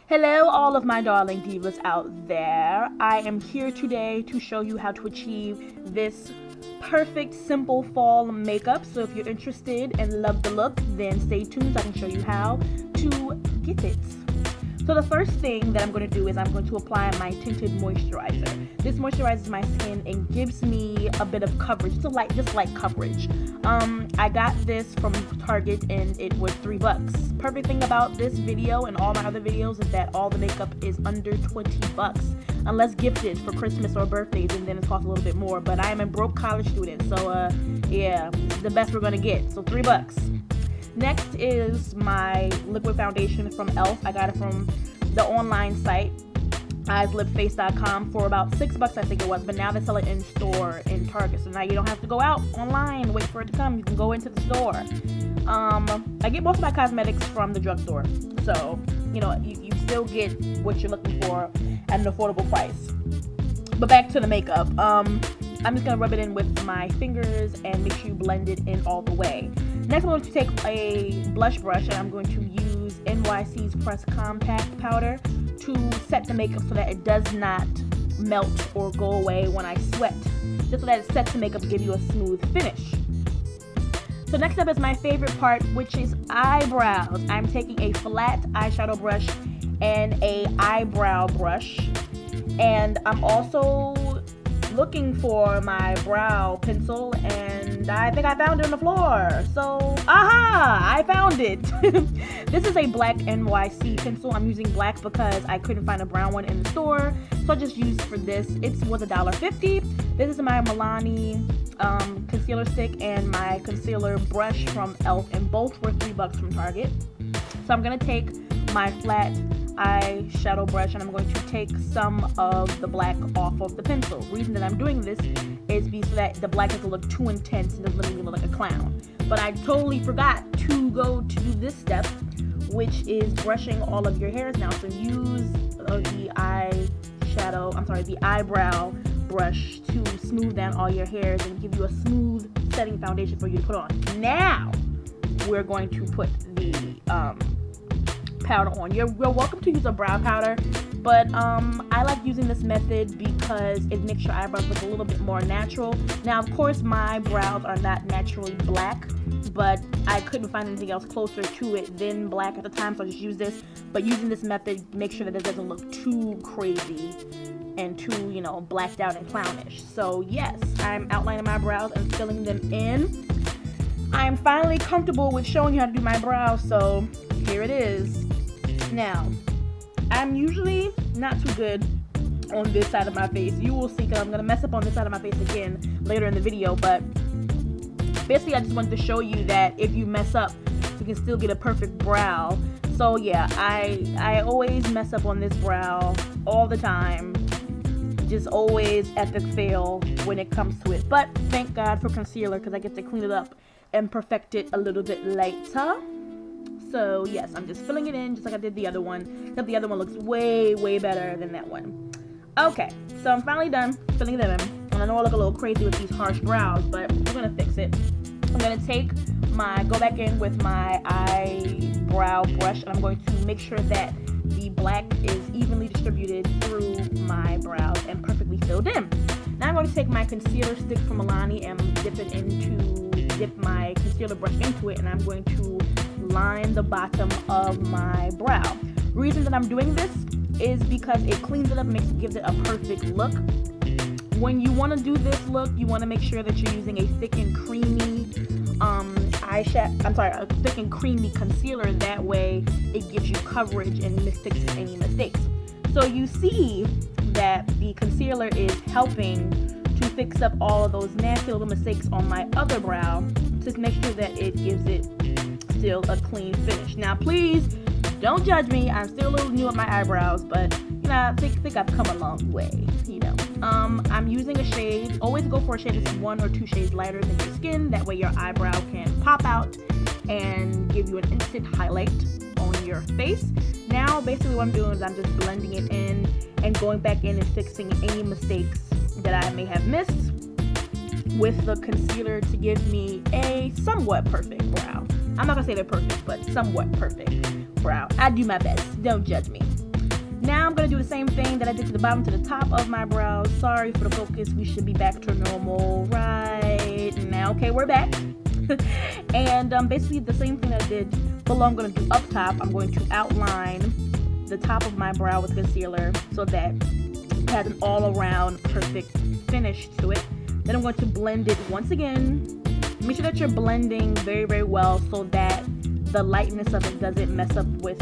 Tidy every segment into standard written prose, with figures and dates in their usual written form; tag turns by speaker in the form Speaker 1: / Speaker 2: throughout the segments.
Speaker 1: Hello, all of my darling divas out there. I am here today to show you how to achieve this perfect, simple fall makeup. So if you're interested and love the look, then stay tuned so I can show you how to get it. So the first thing that I'm going to do is I'm going to apply my tinted moisturizer. This moisturizes my skin and gives me a bit of coverage, just light coverage. I got this from Target and it was $3. Perfect thing about this video and all my other videos is that all the makeup is under $20, unless gifted for Christmas or birthdays, and then it costs a little bit more. But I am a broke college student, so yeah, the best we're gonna get. So $3. Next is my liquid foundation from e.l.f. I got it from the online site eyeslipface.com for about $6, I think it was, but now they sell it in store in Target, so now you don't have to go out online wait for it to come. You can go into the store. I get most of my cosmetics from the drugstore, so you know you still get what you're looking for at an affordable price. But back to the makeup. I'm just gonna rub it in with my fingers and make sure you blend it in all the way. Next, I'm going to take a blush brush and I'm going to use NYC's Press Compact Powder to set the makeup so that it does not melt or go away when I sweat, just so that it sets the makeup to give you a smooth finish. So next up is my favorite part, which is eyebrows. I'm taking a flat eyeshadow brush and a eyebrow brush, and I'm also looking for my brow pencil, and I think I found it on the floor. So, aha! I found it! This is a black NYC pencil. I'm using black because I couldn't find a brown one in the store, so I just used for this. It was $1.50. This is my Milani concealer stick and my concealer brush from e.l.f. and both were $3 from Target. So I'm going to take my flat eyeshadow brush and I'm going to take some of the black off of the pencil. The reason that I'm doing this is so that the black doesn't look too intense and doesn't make me look like a clown. But I totally forgot to go to do this step, which is brushing all of your hairs now. So use the eyebrow brush to smooth down all your hairs and give you a smooth setting foundation for you to put on. Now we're going to put the powder on. You're welcome to use a brow powder, but I like using this method because it makes your eyebrows look a little bit more natural. Now, of course, my brows are not naturally black, but I couldn't find anything else closer to it than black at the time, so I just used this. But using this method, make sure that it doesn't look too crazy and too, you know, blacked out and clownish. So yes, I'm outlining my brows and filling them in. I'm finally comfortable with showing you how to do my brows, so here it is. Now, I'm usually not too good on this side of my face. You will see, because I'm going to mess up on this side of my face again later in the video, but basically I just wanted to show you that if you mess up, you can still get a perfect brow. So yeah, I always mess up on this brow all the time. Just always epic fail when it comes to it. But thank God for concealer, because I get to clean it up and perfect it a little bit later. So yes, I'm just filling it in just like I did the other one, except the other one looks way, way better than that one. Okay, so I'm finally done filling them in. And I know I look a little crazy with these harsh brows, but we're gonna fix it. I'm gonna go back in with my eyebrow brush, and I'm going to make sure that the black is evenly distributed through my brows and perfectly filled in. Now I'm going to take my concealer stick from Milani and dip my concealer brush into it, and I'm going to line the bottom of my brow. Reason that I'm doing this is because it cleans it up and gives it a perfect look. When you want to do this look, you want to make sure that you're using a thick and creamy thick and creamy concealer. That way it gives you coverage and fixes any mistakes. So you see that the concealer is helping to fix up all of those nasty little mistakes on my other brow to make sure that it gives it still a clean finish. Now please don't judge me, I'm still a little new at my eyebrows, but you know, I think I've come a long way, you know. I'm using a shade. Always go for a shade that's 1 or 2 shades lighter than your skin, that way your eyebrow can pop out and give you an instant highlight on your face. Now basically what I'm doing is I'm just blending it in and going back in and fixing any mistakes that I may have missed with the concealer to give me a somewhat perfect brow. I'm not gonna say they're perfect, but somewhat perfect brow. I do my best, don't judge me. Now I'm going to do the same thing that I did to the bottom to the top of my brows. Sorry for the focus. We should be back to normal right now. Okay, we're back. And basically the same thing that I did below, I'm going to do up top. I'm going to outline the top of my brow with concealer so that it has an all-around perfect finish to it. Then I'm going to blend it once again. Make sure that you're blending very, very well so that the lightness of it doesn't mess up with,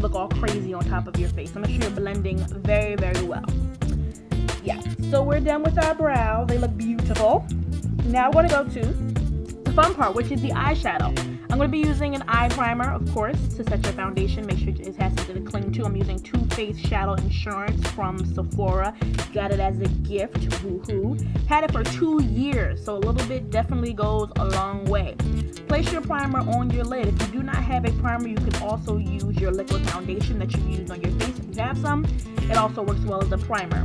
Speaker 1: look all crazy on top of your face. So make sure you're blending very, very well. Yeah, so we're done with our brow. They look beautiful. Now we're going to go to the fun part, which is the eyeshadow. I'm going to be using an eye primer, of course, to set your foundation. Make sure it has something to cling to. I'm using Too Faced Shadow Insurance from Sephora. Got it as a gift. Woohoo. Had it for 2 years, so a little bit definitely goes a long way. Place your primer on your lid. If you do not have a primer, you can also use your liquid foundation that you use on your face. If you have some, it also works well as a primer.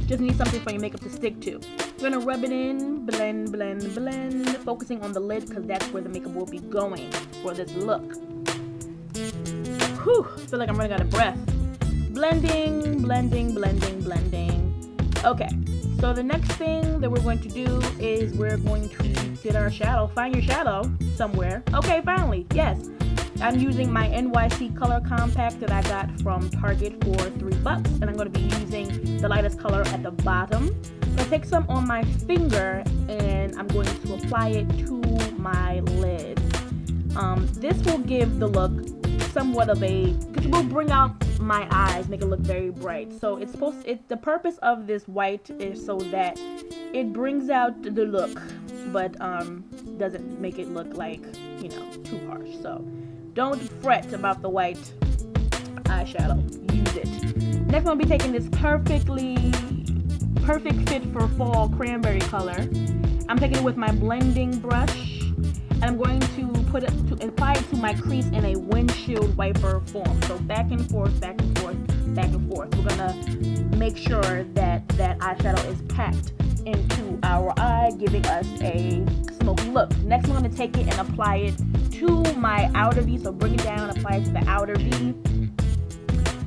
Speaker 1: Just need something for your makeup to stick to. We're gonna rub it in, blend, blend, blend, focusing on the lid because that's where the makeup will be going for this look. Whew, I feel like I'm running out of breath. Blending, blending, blending, blending. Okay, so the next thing that we're going to do is we're going to get our shadow. Find your shadow somewhere. Okay, finally, yes. I'm using my NYC color compact that I got from Target for $3, and I'm going to be using the lightest color at the bottom. I'm going to take some on my finger and I'm going to apply it to my lid. This will give the look somewhat of a, because it will bring out my eyes, make it look very bright. So it's the purpose of this white is so that it brings out the look, but doesn't make it look like, too harsh. So don't fret about the white eyeshadow. Use it. Next, I'm going to be taking this perfect fit for fall cranberry color. I'm taking it with my blending brush, and I'm going to apply it to my crease in a windshield wiper form. So back and forth, back and forth, back and forth. We're going to make sure that that eyeshadow is packed into our eye, giving us a smoky look. Next, I'm going to take it and apply it to my outer V. So bring it down, apply it to the outer V,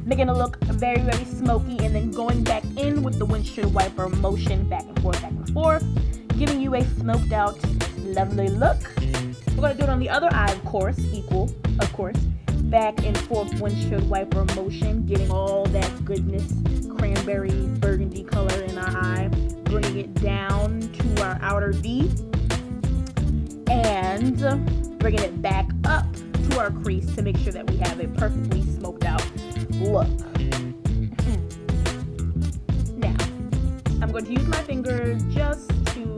Speaker 1: making it look very, very smoky, and then going back in with the windshield wiper motion, back and forth, giving you a smoked out, lovely look. We're going to do it on the other eye, of course, back and forth windshield wiper motion, getting all that goodness, cranberry, burgundy color in our eye, bringing it down to our outer V, and bringing it back up to our crease to make sure that we have a perfectly smoked out look. Now, I'm going to use my finger just to,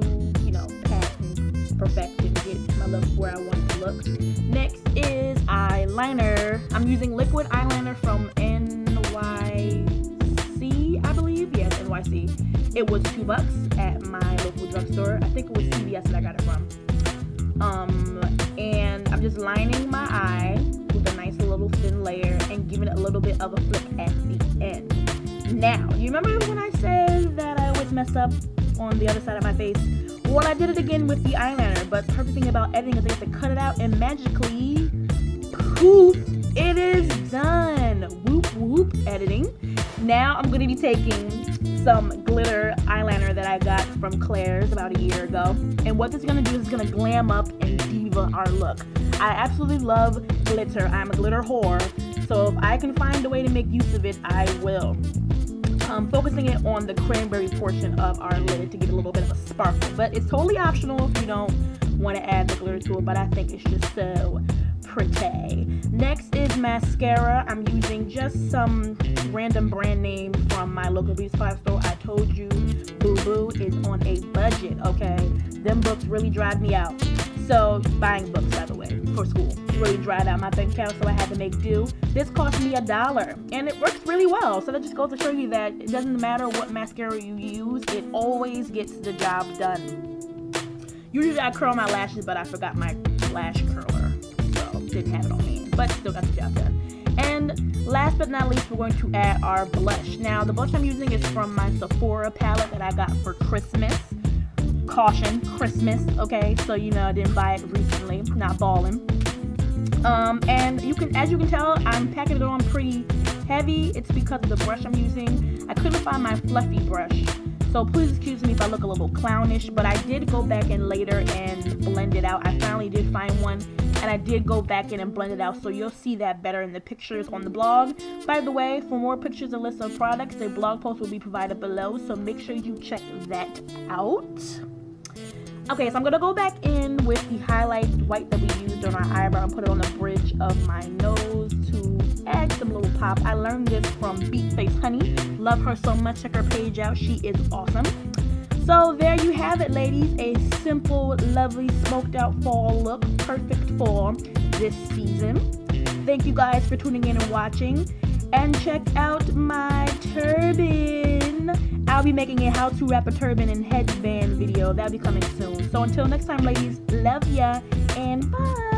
Speaker 1: pat and perfect and get my look where I want it to look. Next is eyeliner. I'm using liquid eyeliner from NYC, I believe. Yes, NYC. It was $2 at my local drugstore. I think it was CVS that I got it from. And I'm just lining my eye with a nice little thin layer and giving it a little bit of a flip at the end. Now, you remember when I said that I always mess up on the other side of my face? Well, I did it again with the eyeliner, but the perfect thing about editing is I get to cut it out and magically, poof, it is done. Whoop, whoop, editing. Now I'm going to be taking some glitter eyeliner that I got from Claire's about a year ago. And what this is going to do is it's going to glam up and diva our look. I absolutely love glitter. I'm a glitter whore. So if I can find a way to make use of it, I will. Focusing it on the cranberry portion of our lid to give it a little bit of a sparkle. But it's totally optional if you don't want to add the glitter to it. But I think it's just so pretty. Next is mascara. I'm using just some random brand name from my local beauty supply store. I told you, Boo Boo is on a budget, okay? Them books really drive me out. So, buying books, by the way, for school, really dried out my bank account, so I had to make do. This cost me $1, and it works really well. So that just goes to show you that it doesn't matter what mascara you use, it always gets the job done. Usually I curl my lashes, but I forgot my lash curler, so didn't have it on me, but still got the job done. And last but not least, we're going to add our blush. Now, the blush I'm using is from my Sephora palette that I got for Christmas. Caution, Christmas, okay? So, I didn't buy it recently, not balling. And as you can tell, I'm packing it on pretty heavy, it's because of the brush I'm using. I couldn't find my fluffy brush, so please excuse me if I look a little clownish, but I did go back in later and blend it out. I finally did find one, and I did go back in and blend it out, so you'll see that better in the pictures on the blog. By the way, for more pictures and lists of products, a blog post will be provided below, so make sure you check that out. Okay, so I'm gonna go back in with the highlight white that we used on our eyebrow and put it on the bridge of my nose to add some little pop. I learned this from Beat Face Honey. Love her so much. Check her page out. She is awesome. So there you have it, ladies. A simple, lovely, smoked out fall look. Perfect for this season. Thank you guys for tuning in and watching. And check out my turban. I'll be making a how to wrap a turban and headband video. That'll be coming soon. So until next time, ladies, love ya and bye.